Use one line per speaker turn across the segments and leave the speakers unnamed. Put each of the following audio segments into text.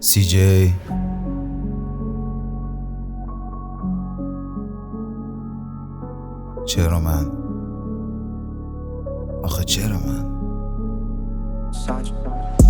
CJ چرا من؟ آخه چرا من؟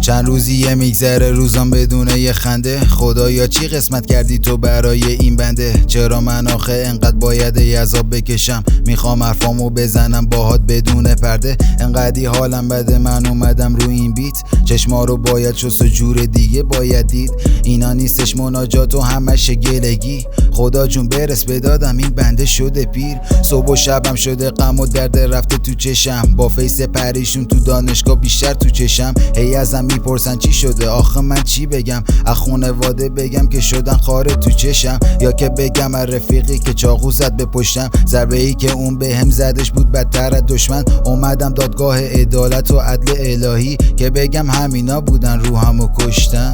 چند روزیه میگذره روزام بدون یه خنده. خدایا چی قسمت کردی تو برای این بنده؟ چرا من آخه انقدر باید عذاب بکشم؟ میخوام حرفامو بزنم باهات بدون پرده. انقدی حالم بده من اومدم رو این بیت. چشما رو باید شست و جور دیگه باید دید. اینا نیستش مناجات و همش گلگی. خدا جون برس بدادم این بنده شده پیر. صبح و شبم شده غم و درد رفته تو چشم. با فیس پریشون تو دانشگاه بیشتر تو چشم. هی ازم میپرسن چی شده؟ آخه من چی بگم؟ از خونواده بگم که شدن خاره تو چشم، یا که بگم از رفیقی که چاقو زد به پشتم؟ ضربه ای که اون بهم زدش بود بدتر از دشمن. اومدم دادگاه عدالت و عدل الهی که بگم همینا بودن روحمو کشتن.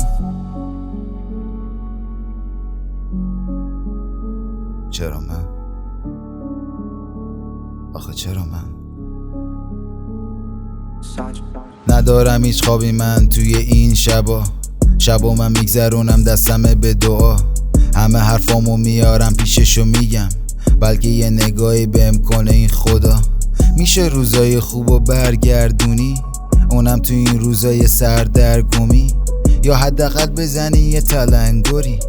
چرا من؟ آخه چرا من؟ ندارم هیچ خوابی من توی این شبا من میگذرونم دستمه به دعا. همه حرفامو میارم پیششو میگم، بلکه یه نگاهی بهم کنه این خدا. میشه روزای خوبو برگردونی، اونم توی این روزای سردرگمی، یا حداقل بزنی یه تلنگری.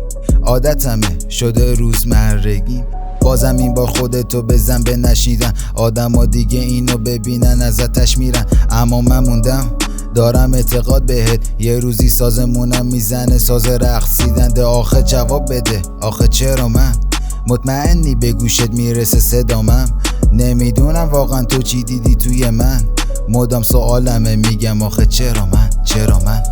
عادتمه شده روزمرگیم، بازم این بار خودتو بزن به نشیدن. آدما دیگه اینو ببینن ازتش میرن، اما من موندم دارم اعتقاد بهت. یه روزی سازمونم میزنه ساز رقصیدن ده. آخه جواب بده آخه چرا من؟ مطمئنی به گوشت میرسه صدامم؟ نمیدونم واقعا تو چی دیدی توی من. مدام سوالمه میگم آخه چرا من؟ چرا من؟